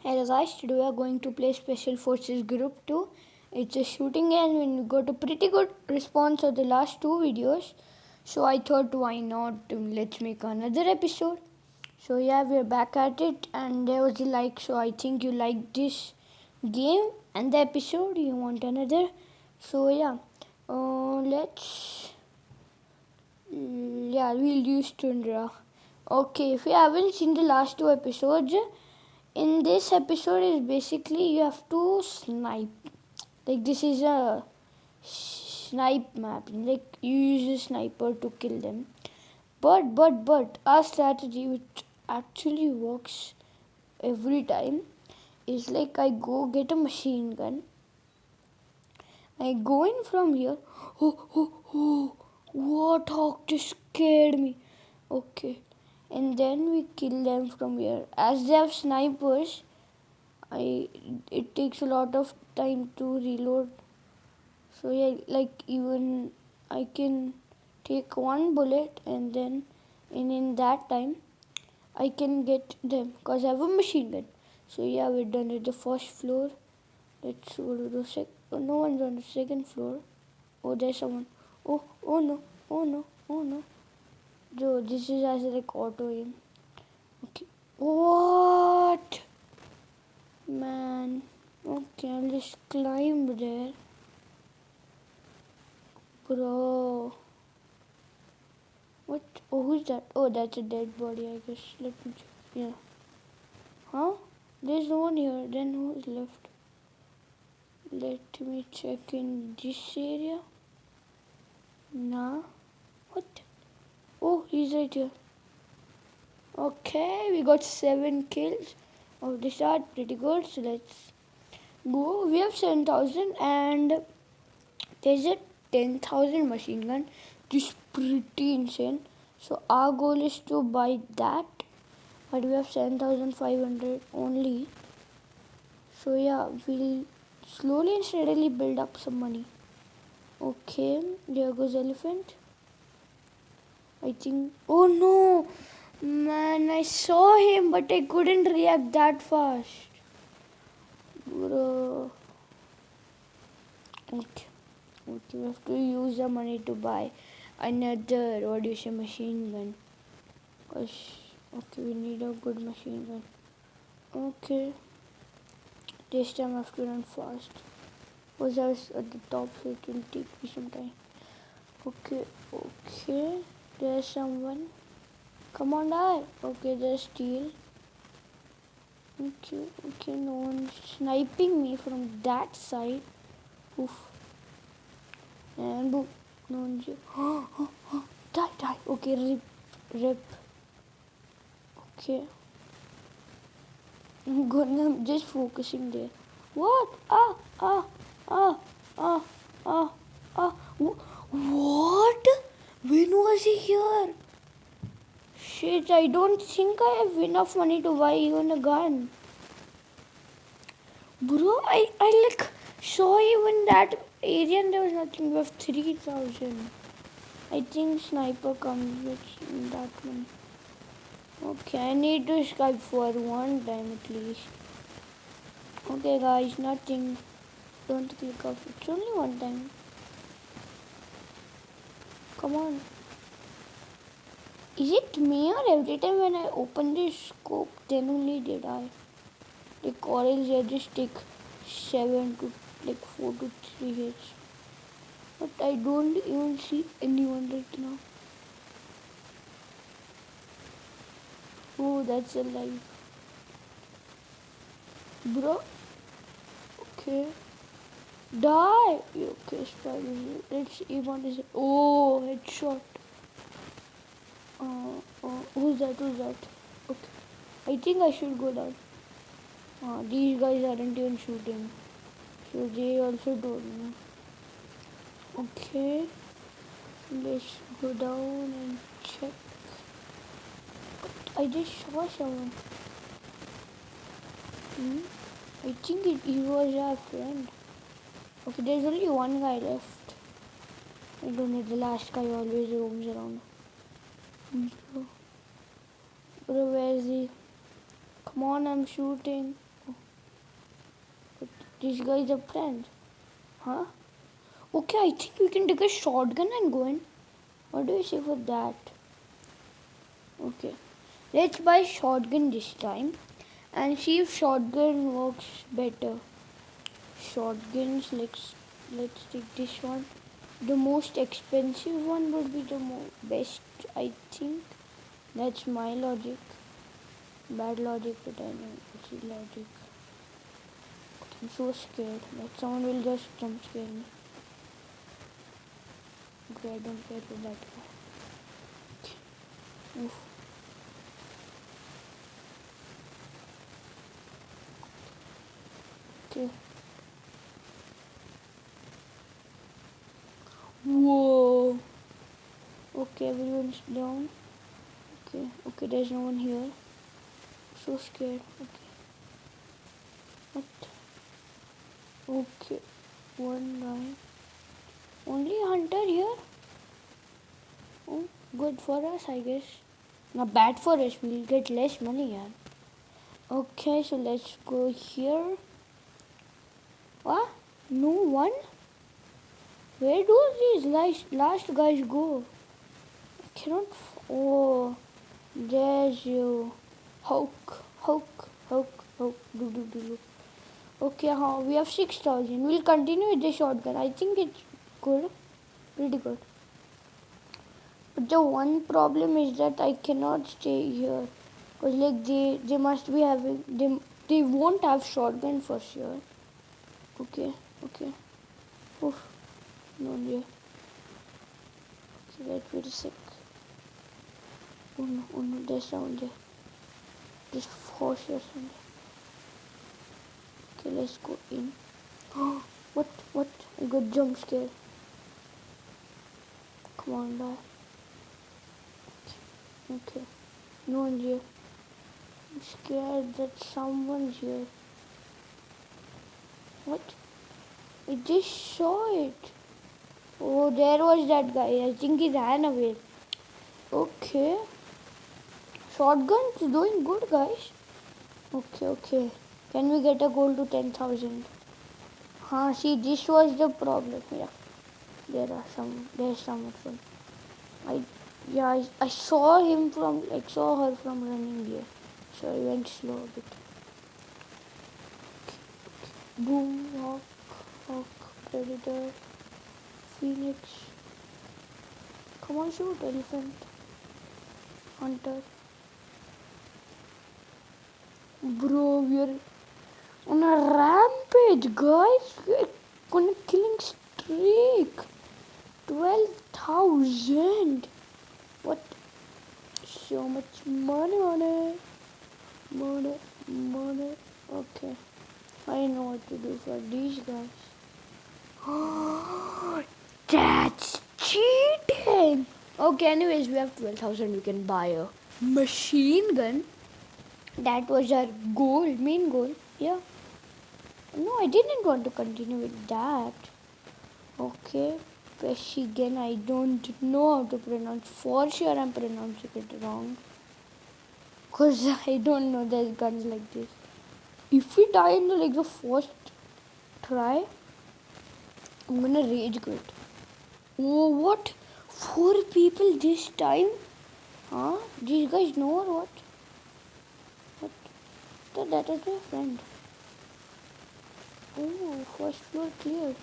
Hello guys, today we are going to play Special Forces Group 2. It's a shooting game and we got a pretty good response of the last two videos. So I thought why not, let's make another episode. So yeah, we're back at it and there was a like, so I think you liked this game and the episode, you want another. So yeah, we'll use Tundra. Okay, if you haven't seen the last two episodes, in this episode is basically you have to snipe. Like this is a snipe map. Like you use a sniper to kill them. But our strategy, which actually works every time, is like I go get a machine gun. I go in from here. Oh! Warthog just scared me. Okay, and then we kill them from here. As they have snipers, it takes a lot of time to reload. So yeah, like even I can take one bullet and then in that time I can get them because I have a machine gun. So yeah, we're done at the first floor. Let's go to the no one's on the second floor. Oh, there's someone. Oh no. So this is as like auto aim. Okay. What? Man. Okay, I'll just climb there. Bro. What? Oh, who's that? Oh, that's a dead body, I guess. Let me check. Yeah. Huh? There's no one here. Then who's left? Let me check in this area. Nah. What? Oh, he's right here. Okay, we got 7 kills. Oh, this are pretty good. So let's go. We have 7,000 and there's a 10,000 machine gun. This is pretty insane. So our goal is to buy that. But we have 7,500 only. So yeah, we'll slowly and steadily build up some money. Okay, there goes elephant. I think. Oh no! Man, I saw him, but I couldn't react that fast. Bro. Okay, we have to use the money to buy another, what do you say, machine gun. Okay, we need a good machine gun. Okay, this time I have to run fast. Because I was at the top, so it will take me some time. Okay, there's someone. Come on, die. Okay, there's steel. Okay, no one's sniping me from that side. Oof. And boom. No one's here. Die. Okay, rip. Okay. I'm just focusing there. What? What? When was he here? Shit, I don't think I have enough money to buy even a gun. Bro, I like saw you in that area and there was nothing. We have 3,000. I think sniper comes with that money. Okay, I need to Skype for one time at least. Okay guys, nothing. Don't click off. It's only one time. Come on. Is it me or every time when I open this scope then only did I? Like or else I just take 4 to 3 hits. But I don't even see anyone right now. Oh, that's a live. Bro. Okay. Die! Okay, spider. Let's see what is it. Oh, headshot. Who's that? Okay. I think I should go down. These guys aren't even shooting. So they also don't know. Okay. Let's go down and check. But I just saw someone. I think he was our friend. Okay, there's only one guy left. I don't know, the last guy always roams around. Bro, where is he? Come on, I'm shooting. This guy is a friend. Huh? Okay, I think we can take a shotgun and go in. What do you say for that? Okay. Let's buy shotgun this time and see if shotgun works better. Shotguns, let's take this one. The most expensive one would be the best, I think. That's my logic. Bad logic, but I know it's logic. I'm so scared that someone will just jump scare me. Okay, I don't care for that guy. Oof. Okay. Whoa. Okay, everyone's down. Okay, there's no one here. So scared. Okay. What? Okay. One guy. Only a hunter here? Oh, good for us, I guess. Not bad for us. We'll get less money, yeah. Okay, so let's go here. What? No one? Where do these last guys go? I cannot. Oh, there's you. Hulk. Do. Okay, we have 6,000. We'll continue with the shotgun. I think it's good. Pretty good. But the one problem is that I cannot stay here. Because like they must be having, they won't have shotgun for sure. Okay. Oof. No, dear. Okay, wait a sec. Oh no, there's sound there. Just for sure sound there. Okay, let's go in. What? I got jump scared. Come on, die. Okay. No one's here. I'm scared that someone's here. What? I just saw it. Oh, there was that guy. I think he ran away. Okay. Shotgun's doing good, guys. Okay. Can we get a goal to 10,000? See, this was the problem. Yeah. There's someone. I saw her from running here. So I went slow a bit. Boom, hawk, predator, phoenix. Come on, shoot, elephant, hunter. Bro, we're on a rampage, guys. We're on a killing streak. 12,000. What? So much money. Okay. I know what to do for these guys. That's cheating. Okay, anyways, we have 12,000. We can buy a machine gun. That was our main goal. Yeah. No, I didn't want to continue with that. Okay. Peshigen, I don't know how to pronounce. For sure, I'm pronouncing it wrong. Because I don't know there's guns like this. If we die in the first try, I'm gonna rage quit. Oh, what? 4 people this time? Huh? These guys know or what? What? That is my friend. Oh, first floor cleared.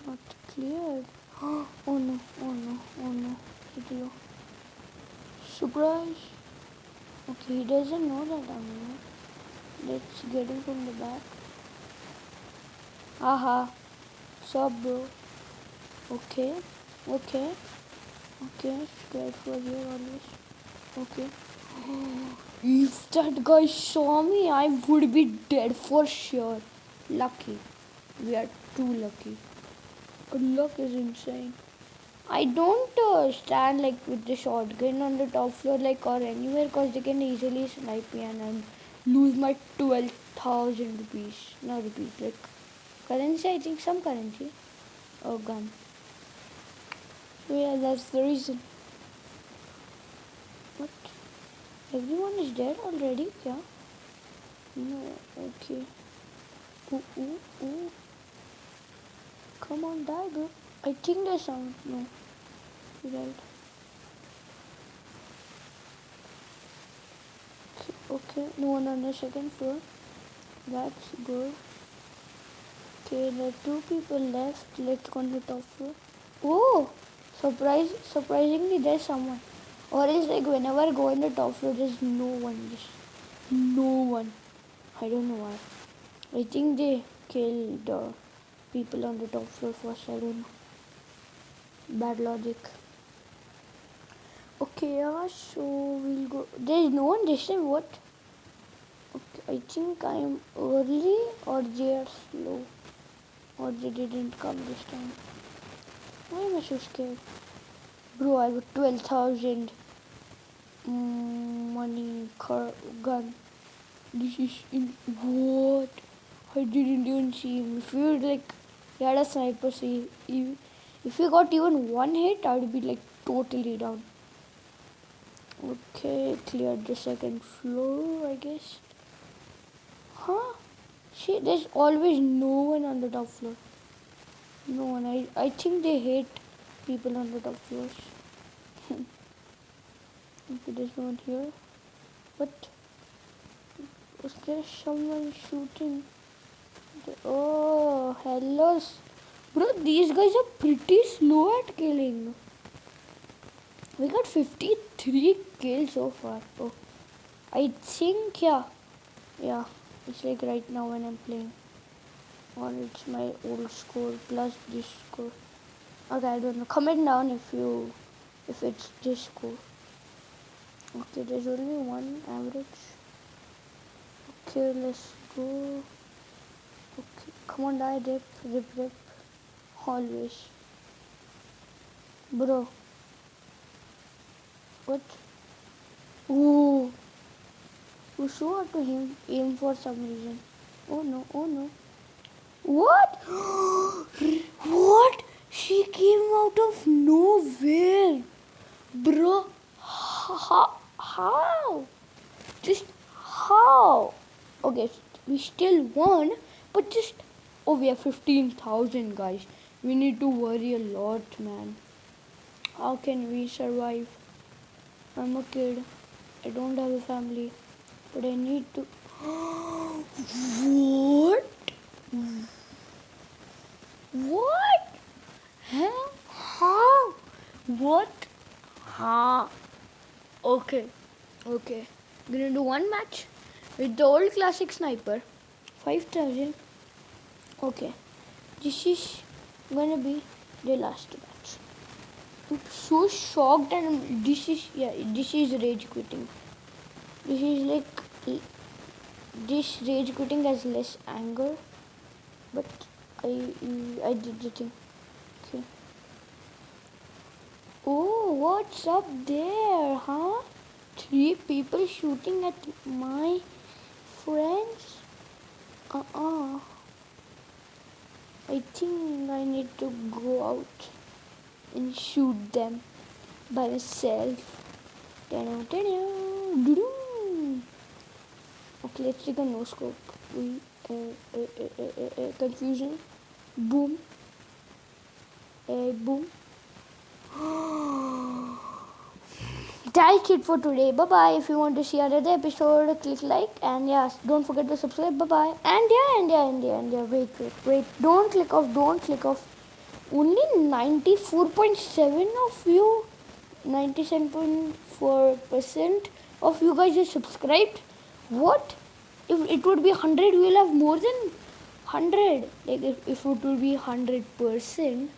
Not cleared. Oh no. Video. Surprise. Okay, he doesn't know that I'm here. Let's get him from the back. Aha. Sup, bro? Okay. Scared for here always. Okay. If that guy saw me, I would be dead for sure. Lucky. We are too lucky. But luck is insane. I don't stand with the shotgun on the top floor or anywhere because they can easily snipe me and I'll lose my 12,000 rupees. No rupees, currency, I think some currency. Or gun. So yeah, that's the reason. What? Everyone is dead already? Yeah? No, okay. Ooh, ooh, ooh. Come on, die, bro. I think there's some. No. You're right. Okay, no one on the second floor. That's good. Okay, there are two people left. Let's go on the top floor. Oh, surprisingly, there's someone. Or else, like, whenever I go on the top floor, there's no one. Just no one. I don't know why. I think they killed people on the top floor first. I don't know. Bad logic. Okay, so we'll go. There's no one this time. What? Okay, I think I'm early or they are slow. Or they didn't come this time. Why am I so scared? Bro, I have 12,000 money gun. This is in what? I didn't even see him. If you like, he had a sniper, so if you got even one hit, I would be like totally down. Okay, cleared the second floor, I guess. Huh? See, there's always no one on the top floor. No one. I think they hate people on the top floors. Okay, there's no one here. But was there someone shooting? Oh, hello. Bro, these guys are pretty slow at killing. We got 53 kills so far. Oh, I think, yeah. Yeah, it's like right now when I'm playing. Or it's my old score plus this score. Okay, I don't know. Comment down if it's this score. Okay, there's only one average. Okay, let's go. Okay, come on, die, rip. Always. Bro. What? Ooh. You so hard to aim for some reason. Oh no. What? What? She came out of nowhere. Bro. How? Just how? Okay, we still won, but just... Oh, we have 15,000, guys. We need to worry a lot, man. How can we survive? I'm a kid. I don't have a family. But I need to... What? What? Huh? How? What? Huh? Okay. We're gonna do one match with the old classic sniper. 5,000. Okay. This is gonna be the last match. I'm so shocked and this is rage quitting. This is like... This rage quitting has less anger. But I did the thing. Okay. Oh, what's up there, huh? 3 people shooting at my friends? I think I need to go out and shoot them by myself. Okay, let's take a no scope. Confusion. Boom. Boom. That's it for today. Bye bye. If you want to see another episode, click like and yes, don't forget to subscribe. Bye bye. And yeah. Wait. Don't click off. Only 94.7 of you, 97.4% of you guys are subscribed. What? If it would be 100, we'll have more than 100. Like if it would be 100%,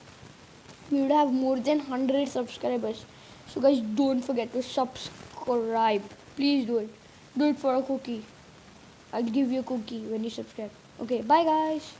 we would have more than 100 subscribers. So guys, don't forget to subscribe. Please do it. Do it for a cookie. I'll give you a cookie when you subscribe. Okay, bye guys.